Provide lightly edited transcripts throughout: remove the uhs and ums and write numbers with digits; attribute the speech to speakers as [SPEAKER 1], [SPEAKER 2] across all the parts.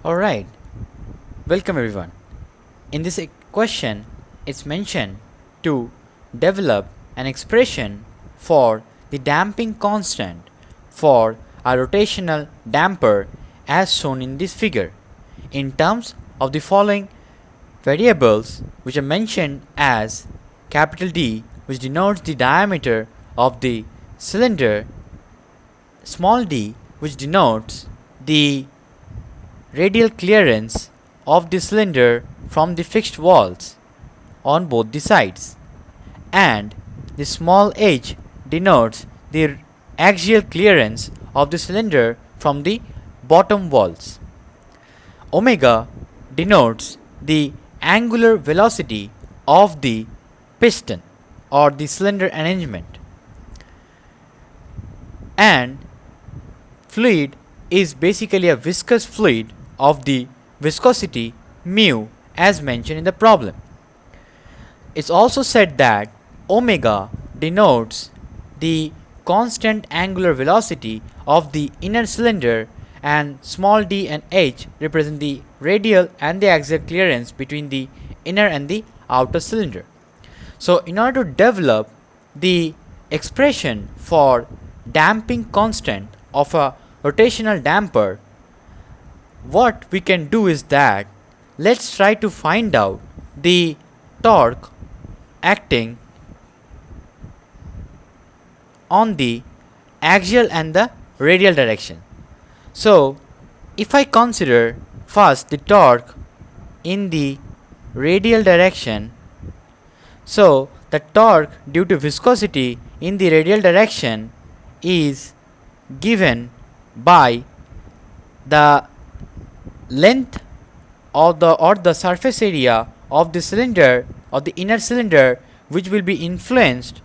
[SPEAKER 1] Alright, welcome everyone. In this question, it's mentioned to develop an expression for the damping constant for a rotational damper as shown in this figure in terms of the following variables, which are mentioned as capital D, which denotes the diameter of the cylinder, small d, which denotes the radial clearance of the cylinder from the fixed walls on both the sides, and the small h denotes the axial clearance of the cylinder from the bottom walls. Omega denotes the angular velocity of the piston or the cylinder arrangement, and fluid is basically a viscous fluid of the viscosity mu as mentioned in the problem. It's also said that omega denotes the constant angular velocity of the inner cylinder, and small d and h represent the radial and the axial clearance between the inner and the outer cylinder. So in order to develop the expression for damping constant of a rotational damper, what we can do is that let's try to find out the torque acting on the axial and the radial direction. So if I consider first the torque in the radial direction, so the torque due to viscosity in the radial direction is given by the length or the surface area of the cylinder or the inner cylinder, which will be influenced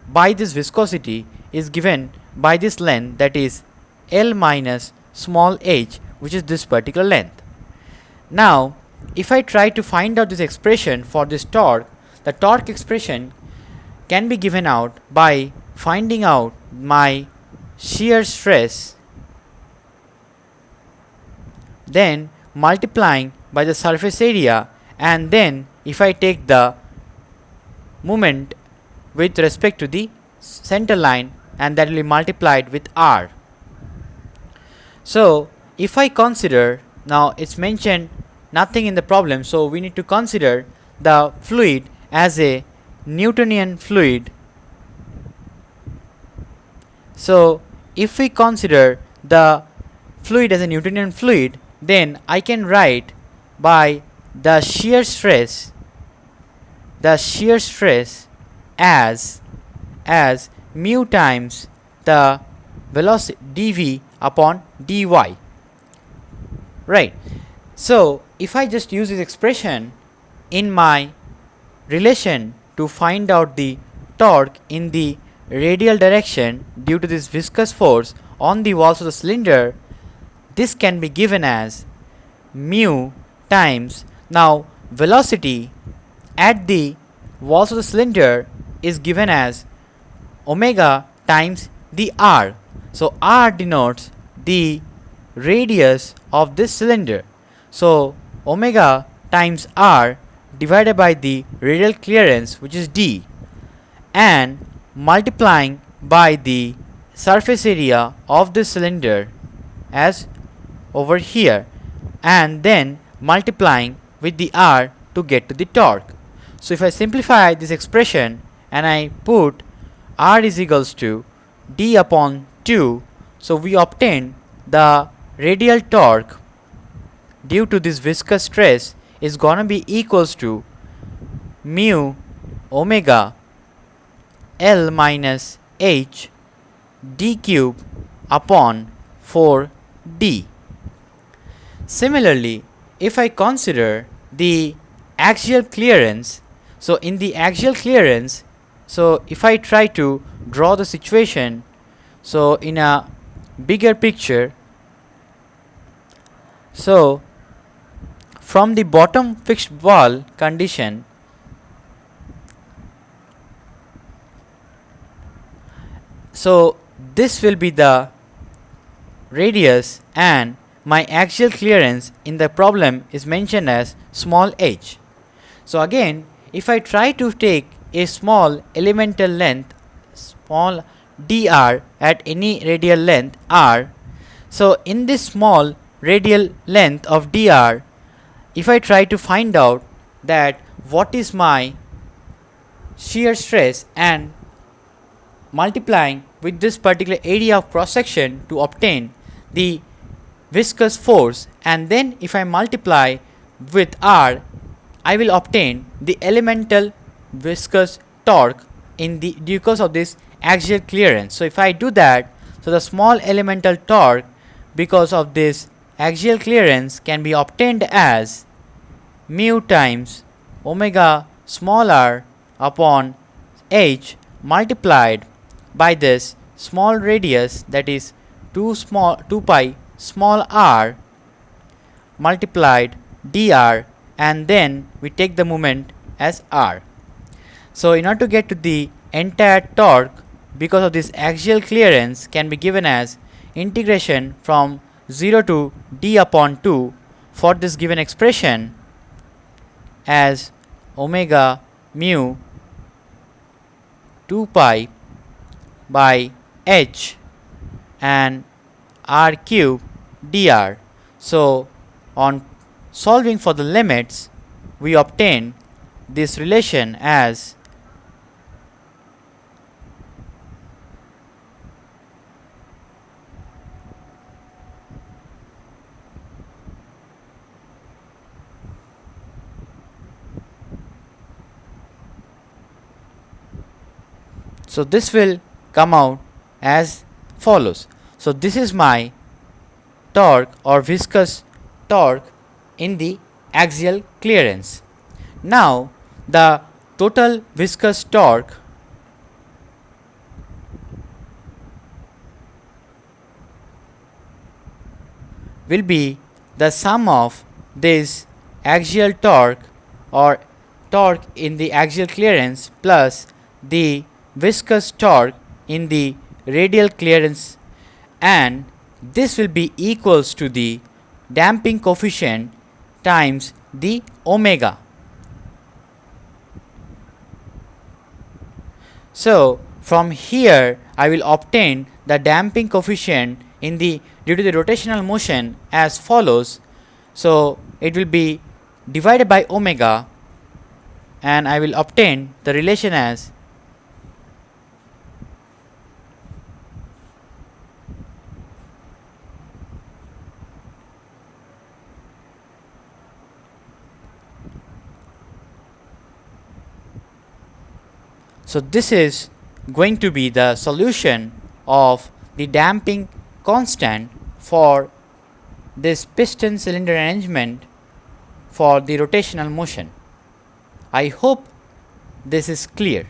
[SPEAKER 1] by this viscosity, is given by this length, that is L minus small h, which is this particular length. Now if I try to find out this expression for this torque, the torque expression can be given out by finding out my shear stress, then multiplying by the surface area, and then if I take the moment with respect to the center line, and that will be multiplied with r. So if I consider, now it's mentioned nothing in the problem, so we need to consider the fluid as a Newtonian fluid. So if we consider the fluid as a Newtonian fluid, then I can write by the shear stress as mu times the velocity dv upon dy. Right. So if I just use this expression in my relation to find out the torque in the radial direction due to this viscous force on the walls of the cylinder, this can be given as mu times, now velocity at the walls of the cylinder is given as omega times the r. So r denotes the radius of this cylinder, so omega times r divided by the radial clearance, which is d, and multiplying by the surface area of this cylinder as over here, and then multiplying with the r to get to the torque. So if I simplify this expression and I put r is equals to d upon 2, so we obtain the radial torque due to this viscous stress is gonna be equals to mu omega L minus h d cube upon 4d. Similarly, if I consider the axial clearance, so in the axial clearance, so if I try to draw the situation, so in a bigger picture, so from the bottom fixed wall condition, so this will be the radius and my axial clearance in the problem is mentioned as small h. So again, if I try to take a small elemental length, small dr at any radial length r, so in this small radial length of dr, if I try to find out that what is my shear stress and multiplying with this particular area of cross section to obtain the viscous force, and then if I multiply with r, I will obtain the elemental viscous torque in the because of this axial clearance. So if I do that, so the small elemental torque because of this axial clearance can be obtained as mu times omega small r upon h multiplied by this small radius, that is 2 pi small r multiplied dr, and then we take the moment as r. So in order to get to the entire torque because of this axial clearance can be given as integration from 0 to d upon 2 for this given expression as omega mu 2 pi by h and r cube dr. So on solving for the limits, we obtain this relation as so this will come out as follows. So this is my torque or viscous torque in the axial clearance. Now the total viscous torque will be the sum of this axial torque or torque in the axial clearance plus the viscous torque in the radial clearance, and this will be equals to the damping coefficient times the omega. So from here I will obtain the damping coefficient in the due to the rotational motion as follows. So it will be divided by omega, and I will obtain the relation as so this is going to be the solution of the damping constant for this piston cylinder arrangement for the rotational motion. I hope this is clear.